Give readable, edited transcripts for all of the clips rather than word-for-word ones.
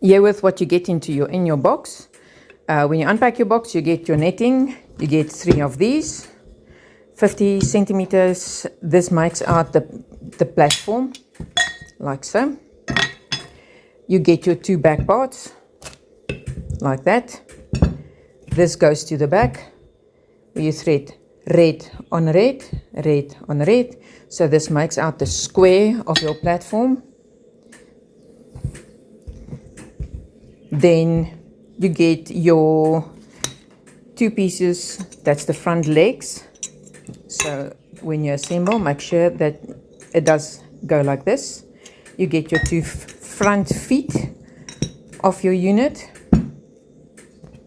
here with what you get into in your box. When you unpack your box, you get your netting. You get 3 of these, 50 centimeters. This makes out the platform, like so. You get your 2 back parts, like that. This goes to the back, where you thread red on red, red on red. So this makes out the square of your platform. Then you get your 2 pieces, that's the front legs. So when you assemble, make sure that it does go like this. You get your 2 front feet of your unit,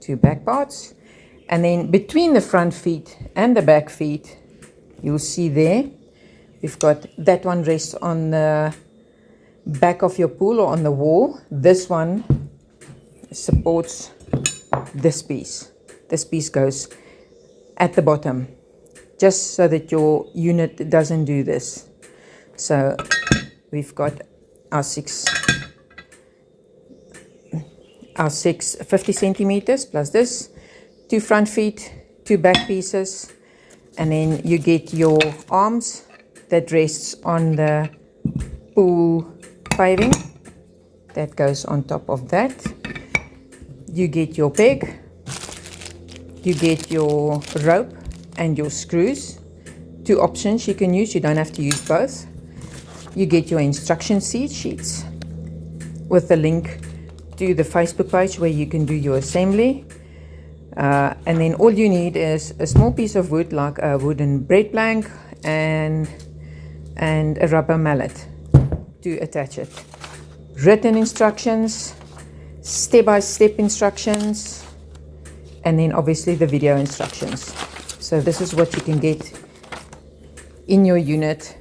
2 back parts, and then between the front feet and the back feet, you'll see there, we've got that one rests on the back of your pool or on the wall. This one supports this piece. This piece goes at the bottom, just so that your unit doesn't do this. So we've got our 50 centimeters plus this, 2 front feet, 2 back pieces, and then you get your arms that rests on the pool paving. That goes on top of that. You get your peg, you get your rope and your screws. 2 options you can use, you don't have to use both. You get your instruction sheets with the link to the Facebook page where you can do your assembly. And then all you need is a small piece of wood, like a wooden bread plank, and a rubber mallet to attach it. Written instructions, step-by-step instructions, and then obviously the video instructions. So this is what you can get in your unit,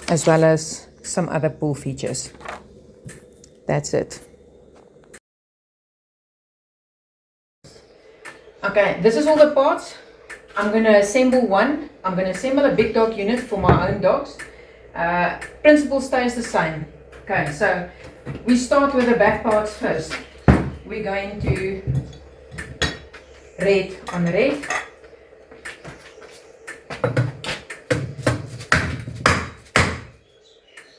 as well as some other pool features. That's it. Okay, this is all the parts. I'm going to assemble one. I'm going to assemble a big dog unit for my own dogs. Principle stays the same. Okay, so we start with the back parts first. We're going to red on red.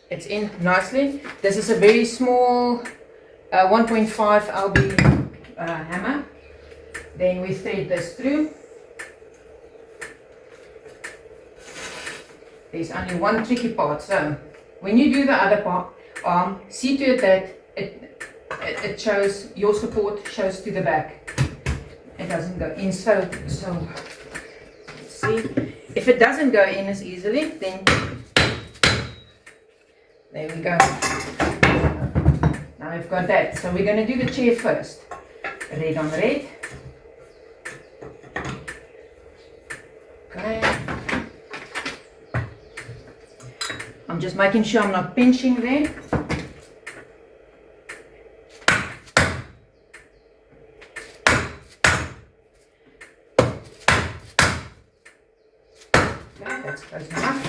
It's in nicely. This is a very small 1.5 lb hammer. Then we thread this through. There's only one tricky part. So when you do the other part, see to it that it shows, your support shows to the back. It doesn't go in. So let's see. If it doesn't go in as easily, then there we go. Now we've got that. So we're going to do the chair first. Red on red. Okay. I'm just making sure I'm not pinching there. Okay, that's close enough.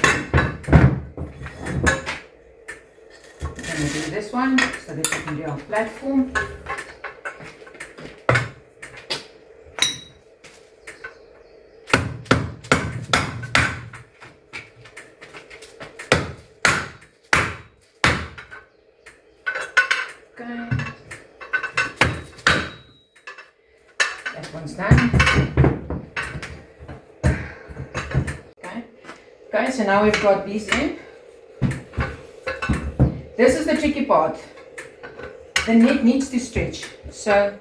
I'm going to do this one so that we can do our platform. Okay, that one's done. Okay, so now we've got these in. This is the tricky part. The net needs to stretch. So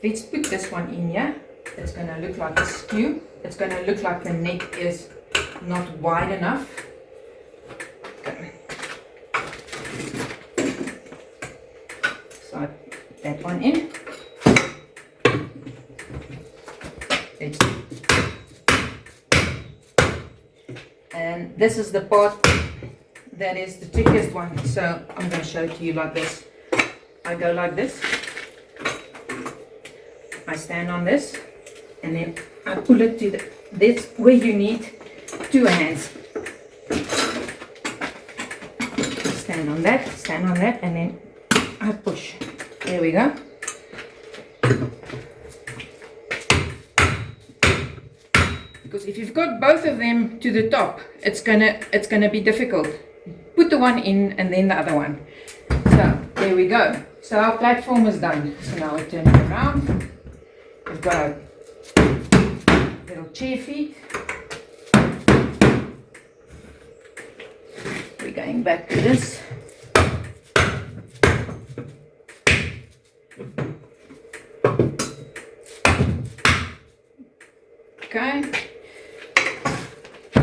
let's put this one in here. It's going to look like a skew. It's going to look like the net is not wide enough. Okay. Slide that one in. And this is the part that is the trickiest one. So I'm going to show it to you like this. I go like this. I stand on this, and then I pull it to this where you need 2 hands. Stand on that, and then I push. There we go. Because if you've got both of them to the top, it's gonna be difficult. Put the one in and then the other one. So there we go. So our platform is done. So now we turn it around. We've got our little chair feet. We're going back to this. Okay.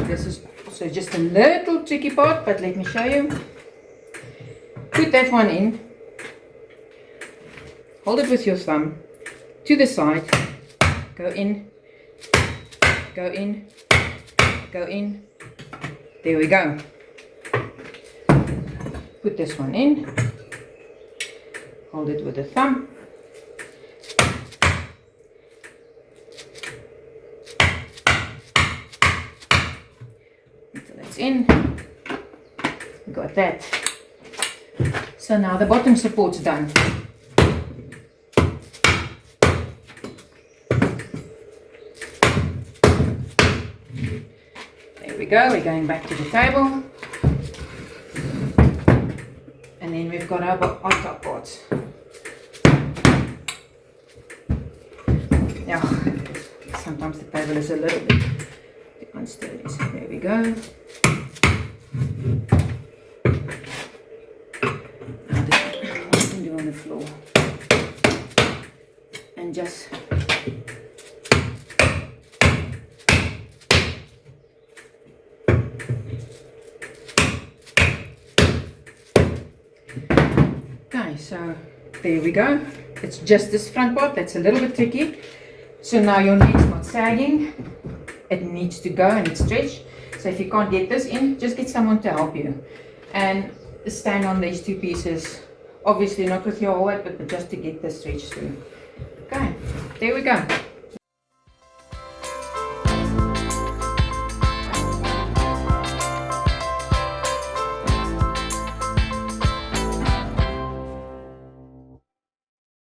This is also just a little tricky part, but let me show you. Put that one in. Hold it with your thumb to the side. Go in. Go in. Go in. There we go. Put this one in. Hold it with the thumb. Until it's in. Got that. So now the bottom support's done. There we go. We're going back to the table. And then we've got our top parts. Now, sometimes the table is a little bit unsteady. So there we go. Now what you can do on the floor. And just okay, so there we go. It's just this front part that's a little bit tricky. So now your neck's not sagging. It needs to go and it's stretched. So if you can't get this in, just get someone to help you. And stand on these two pieces. Obviously not with your whole weight, but just to get this stretched through. Okay, there we go.